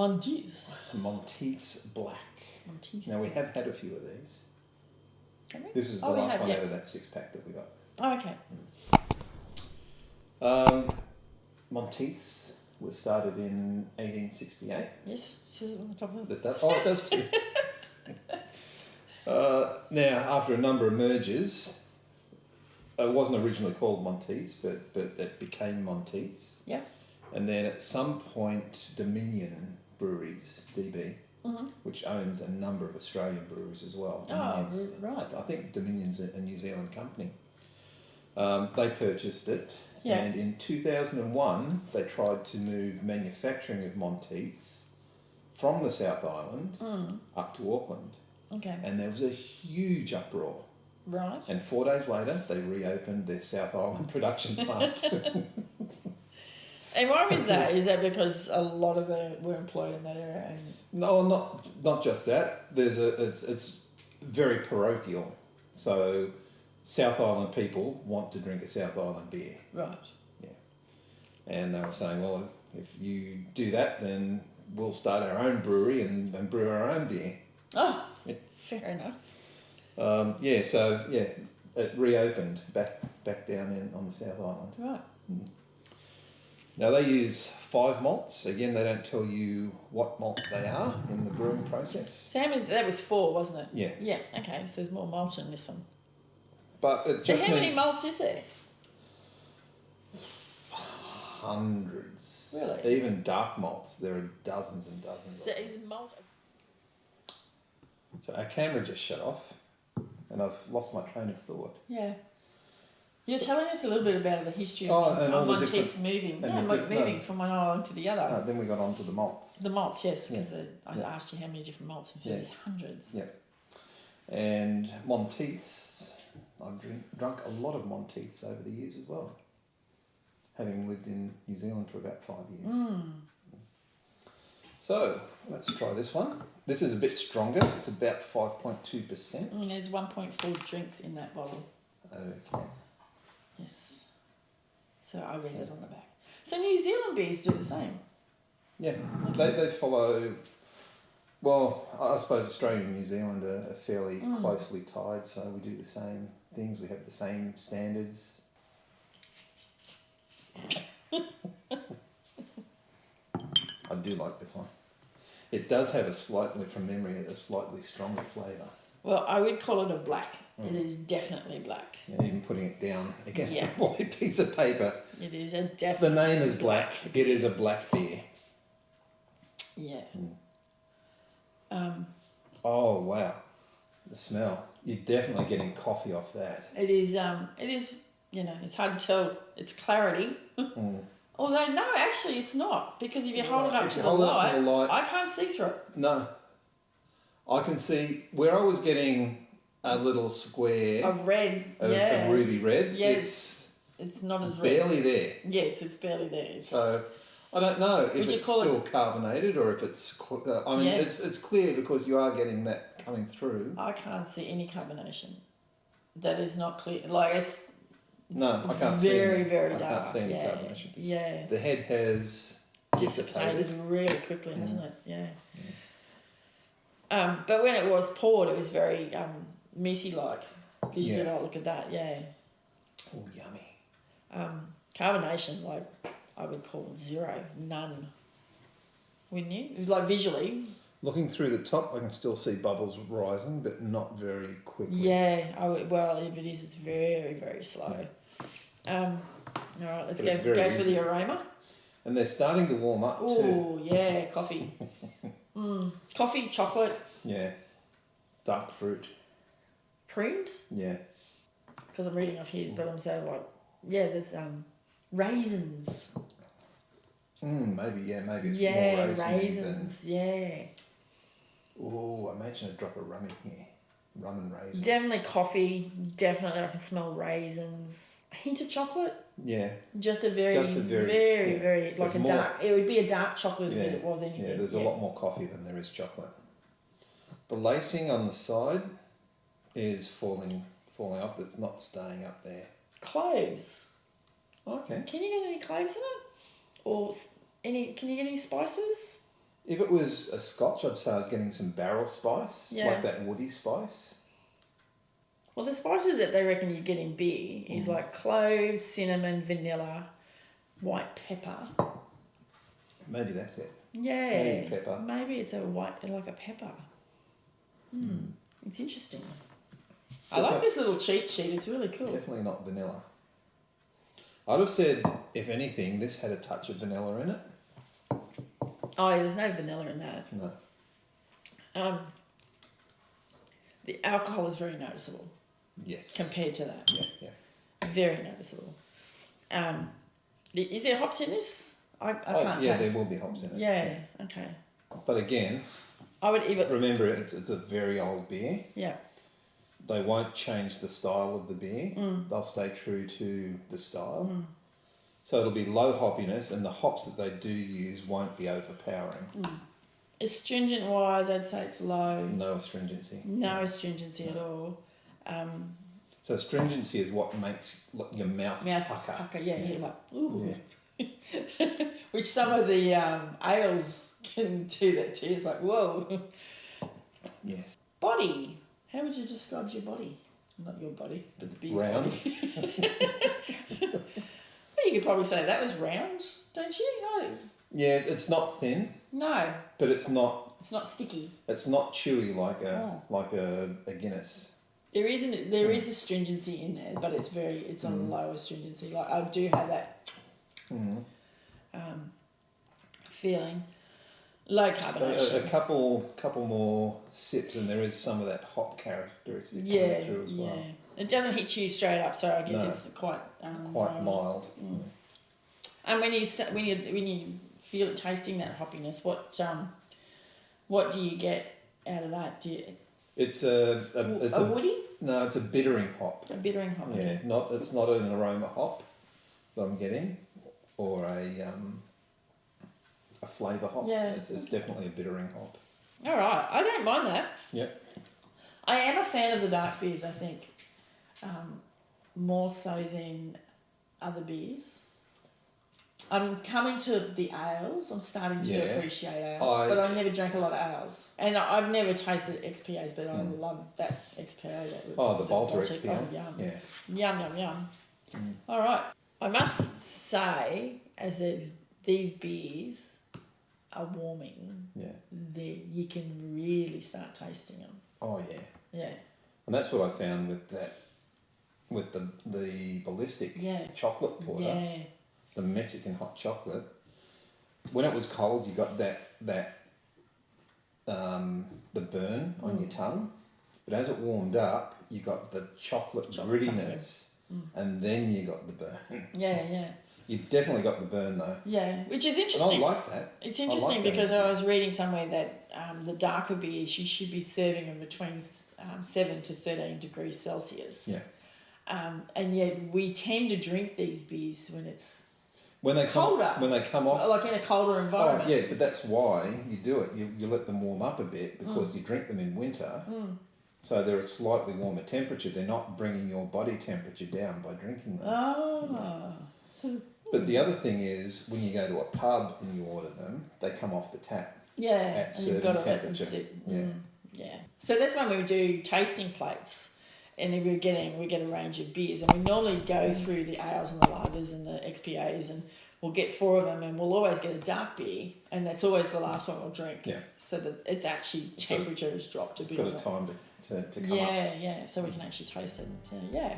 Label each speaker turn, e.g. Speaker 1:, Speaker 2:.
Speaker 1: Monteith's Black.
Speaker 2: Monteith.
Speaker 1: Now, we have had a few of these.
Speaker 2: Have we?
Speaker 1: This is the last one out of that 6-pack that we got.
Speaker 2: Oh, okay.
Speaker 1: Monteiths was started in 1868.
Speaker 2: Yes, it says it on the top of it.
Speaker 1: It does too. Now, after a number of mergers, it wasn't originally called Monteiths, but it became Monteiths.
Speaker 2: Yeah.
Speaker 1: And then at some point, Dominion Breweries, DB, which owns a number of Australian breweries as well.
Speaker 2: Oh, right.
Speaker 1: I think Dominion's a New Zealand company. They purchased it.
Speaker 2: Yeah.
Speaker 1: And in 2001, they tried to move manufacturing of Monteiths from the South Island up to Auckland.
Speaker 2: Okay.
Speaker 1: And there was a huge uproar.
Speaker 2: Right.
Speaker 1: And 4 days later, they reopened their South Island production plant.
Speaker 2: And why is that? Is that because a lot of them were employed in that area? And
Speaker 1: No, not just that. It's very parochial. So South Island people want to drink a South Island beer.
Speaker 2: right.
Speaker 1: Yeah. And they were saying, well, if you do that, then we'll start our own brewery and brew our own beer.
Speaker 2: Oh,
Speaker 1: Yeah.
Speaker 2: fair enough.
Speaker 1: It reopened back down on the South Island.
Speaker 2: Right.
Speaker 1: Now they use 5 malts. Again, they don't tell you what malts they are in the brewing process.
Speaker 2: So how many, that was 4, wasn't it?
Speaker 1: Yeah.
Speaker 2: Yeah, okay, so there's more malt in this one.
Speaker 1: But it
Speaker 2: So
Speaker 1: just
Speaker 2: how many
Speaker 1: means
Speaker 2: malts is there?
Speaker 1: hundreds.
Speaker 2: Really?
Speaker 1: Even dark malts, there are dozens and dozens
Speaker 2: So
Speaker 1: of them.
Speaker 2: is malt...
Speaker 1: So our camera just shut off and I've lost my train of thought.
Speaker 2: Yeah. You're telling us a little bit about the history
Speaker 1: Oh,
Speaker 2: of
Speaker 1: and all the
Speaker 2: Monteith
Speaker 1: different-
Speaker 2: moving.
Speaker 1: and
Speaker 2: Yeah,
Speaker 1: the
Speaker 2: moving from one island to the other.
Speaker 1: Then we got on to the malts.
Speaker 2: The malts, yes, because I
Speaker 1: Yeah.
Speaker 2: asked you how many different malts, and you said
Speaker 1: Yeah.
Speaker 2: there's hundreds.
Speaker 1: Yeah. And Monteiths, I've drunk a lot of Monteiths over the years as well, having lived in New Zealand for about 5 years. So let's try this one. This is a bit stronger. It's about 5.2%.
Speaker 2: There's 1.4 drinks in that bottle.
Speaker 1: Okay.
Speaker 2: Yes. So I read it on the back. So New Zealand beers do the same.
Speaker 1: Yeah, they follow. Well, I suppose Australia and New Zealand are fairly closely tied, so we do the same things. We have the same standards. I do like this one. It does have a slightly stronger flavour.
Speaker 2: Well, I would call it a black. It is definitely black.
Speaker 1: And even putting it down against
Speaker 2: Yeah.
Speaker 1: a white piece of paper.
Speaker 2: It is a
Speaker 1: The
Speaker 2: definite.
Speaker 1: name is black. It is a black beer.
Speaker 2: Yeah.
Speaker 1: Oh wow, the smell! You're definitely getting coffee off that.
Speaker 2: It is. You know, it's hard to tell. It's clarity. Although no, actually, it's not, because if you hold it up
Speaker 1: If
Speaker 2: to
Speaker 1: you
Speaker 2: the
Speaker 1: hold it up
Speaker 2: light,
Speaker 1: to the light-
Speaker 2: I can't see through it.
Speaker 1: No, I can see where I was getting a little square
Speaker 2: A red,
Speaker 1: of
Speaker 2: yeah.
Speaker 1: ruby red.
Speaker 2: Yeah,
Speaker 1: It's
Speaker 2: It's not as red.
Speaker 1: barely there.
Speaker 2: Yes, it's barely there. It's-
Speaker 1: So I don't know if
Speaker 2: Would you
Speaker 1: it's
Speaker 2: call
Speaker 1: still carbonated or if it's. I mean,
Speaker 2: Yeah.
Speaker 1: it's clear because you are getting that coming through.
Speaker 2: I can't see any carbonation. That is not clear. Like it's
Speaker 1: No, I can't see.
Speaker 2: very,
Speaker 1: any-
Speaker 2: very
Speaker 1: I
Speaker 2: dark.
Speaker 1: can't see any
Speaker 2: yeah,
Speaker 1: carbonation.
Speaker 2: yeah.
Speaker 1: The head has
Speaker 2: Dissipated really quickly, hasn't it? Yeah. But when it was poured, it was very messy like, because you said,
Speaker 1: Yeah.
Speaker 2: "Oh, look at that." Yeah.
Speaker 1: Oh, yummy.
Speaker 2: Carbonation, like I would call 0, none. Wouldn't you? Like visually.
Speaker 1: Looking through the top, I can still see bubbles rising, but not very quickly.
Speaker 2: Yeah. Well, if it is, it's very, very slow. All right, let's
Speaker 1: But it's
Speaker 2: go
Speaker 1: very
Speaker 2: for
Speaker 1: easy.
Speaker 2: the aroma.
Speaker 1: And they're starting to warm up too.
Speaker 2: Oh, yeah, coffee. Coffee, chocolate,
Speaker 1: Yeah. Dark fruit.
Speaker 2: prunes.
Speaker 1: Yeah.
Speaker 2: Because I'm reading off here, but I'm saying like, yeah, there's raisins.
Speaker 1: Maybe it's more
Speaker 2: Yeah,
Speaker 1: raisiny
Speaker 2: raisins. Yeah,
Speaker 1: than. Oh, imagine a drop of rum in here. Rum and raisin.
Speaker 2: definitely coffee. Definitely, I can smell raisins. A hint of chocolate.
Speaker 1: Yeah.
Speaker 2: Just a very,
Speaker 1: yeah.
Speaker 2: very like
Speaker 1: There's
Speaker 2: a
Speaker 1: more-
Speaker 2: dark. It would be a dark chocolate
Speaker 1: Yeah.
Speaker 2: if it was anything.
Speaker 1: Yeah, there's a lot more coffee than there is chocolate. The lacing on the side is falling off. That's not staying up there.
Speaker 2: Cloves.
Speaker 1: Okay.
Speaker 2: Can you get any cloves in it, or any? Can you get any spices?
Speaker 1: If it was a Scotch, I'd say I was getting some barrel spice,
Speaker 2: Yeah.
Speaker 1: like that woody spice.
Speaker 2: Well, the spices that they reckon you get in beer is like cloves, cinnamon, vanilla, white pepper.
Speaker 1: Maybe that's it.
Speaker 2: Yeah.
Speaker 1: Maybe pepper.
Speaker 2: Maybe it's like a pepper. It's interesting. I like this little cheat sheet. It's really cool.
Speaker 1: Definitely not vanilla. I'd have said, if anything, this had a touch of vanilla in it.
Speaker 2: Oh, yeah, there's no vanilla in that.
Speaker 1: No.
Speaker 2: The alcohol is very noticeable
Speaker 1: Yes.
Speaker 2: compared to that.
Speaker 1: Yeah.
Speaker 2: Very noticeable. Is there hops in this? I can't
Speaker 1: yeah,
Speaker 2: tell.
Speaker 1: there will be hops in it.
Speaker 2: Yeah, okay.
Speaker 1: But again,
Speaker 2: I would even...
Speaker 1: remember it's a very old beer.
Speaker 2: Yeah.
Speaker 1: They won't change the style of the beer. They'll stay true to the style. So it'll be low hoppiness, and the hops that they do use won't be overpowering.
Speaker 2: Astringent wise, I'd say it's low.
Speaker 1: No astringency.
Speaker 2: No astringency at all.
Speaker 1: So astringency is what makes your mouth pucker.
Speaker 2: Yeah, you're like, ooh.
Speaker 1: Yeah.
Speaker 2: Which some of the ales can do that too. It's like, whoa.
Speaker 1: Yes.
Speaker 2: Body. How would you describe your body? Not your body, but the beer's
Speaker 1: Round.
Speaker 2: body. Well, you could probably say that was round, don't you? No.
Speaker 1: Yeah, it's not thin,
Speaker 2: No.
Speaker 1: but it's not
Speaker 2: sticky.
Speaker 1: It's not chewy like a Guinness.
Speaker 2: There is astringency in there, but it's a low astringency. Like I do have that feeling. Low carbonation.
Speaker 1: A couple more sips, and there is some of that hop characteristic coming through as well.
Speaker 2: It doesn't hit you straight up, so I guess it's quite
Speaker 1: mild.
Speaker 2: And when you feel it tasting that hoppiness, what do you get out of that?
Speaker 1: It's a
Speaker 2: woody?
Speaker 1: No, it's a bittering hop.
Speaker 2: A bittering hop.
Speaker 1: Yeah, it's not an aroma hop that I'm getting, or a flavour hop.
Speaker 2: Yeah.
Speaker 1: It's definitely a bittering hop.
Speaker 2: All right, I don't mind that.
Speaker 1: Yep.
Speaker 2: I am a fan of the dark beers, I think, more so than other beers. I'm coming to the ales. I'm starting to appreciate ales, but I never drank a lot of ales. And I've never tasted XPAs, but I love that XPA.
Speaker 1: The Bolter XPA.
Speaker 2: Oh, yum.
Speaker 1: Yeah.
Speaker 2: Yum. All right. I must say, as these beers are warming, you can really start tasting them.
Speaker 1: Oh, yeah.
Speaker 2: Yeah.
Speaker 1: And that's what I found with that, with the ballistic chocolate porter.
Speaker 2: Yeah.
Speaker 1: The Mexican hot chocolate. When it was cold, you got that the burn on your tongue, but as it warmed up, you got the chocolate grittiness, and then you got the burn.
Speaker 2: Yeah.
Speaker 1: You definitely got the burn though.
Speaker 2: Yeah, which is
Speaker 1: And
Speaker 2: interesting.
Speaker 1: I like that.
Speaker 2: It's interesting because I was reading somewhere that the darker beers you should be serving them between 7 to 13 degrees Celsius.
Speaker 1: Yeah.
Speaker 2: And yet we tend to drink these beers when it's
Speaker 1: when they
Speaker 2: colder.
Speaker 1: When they come off,
Speaker 2: like in a colder environment.
Speaker 1: Oh, yeah, but that's why you do it. You let them warm up a bit because you drink them in winter. So they're a slightly warmer temperature. They're not bringing your body temperature down by drinking them.
Speaker 2: Oh.
Speaker 1: But the other thing is, when you go to a pub and you order them, they come off the tap.
Speaker 2: Yeah,
Speaker 1: at
Speaker 2: and you've got to let them sit. Yeah. So that's when we do tasting plates, and then we get a range of beers, and we normally go through the ales and the lagers and the XPAs, and we'll get 4 of them, and we'll always get a dark beer, and that's always the last one we'll drink.
Speaker 1: Yeah.
Speaker 2: So that it's actually temperature has dropped a bit.
Speaker 1: It's got a time to come up.
Speaker 2: Yeah. So we can actually taste it. Yeah.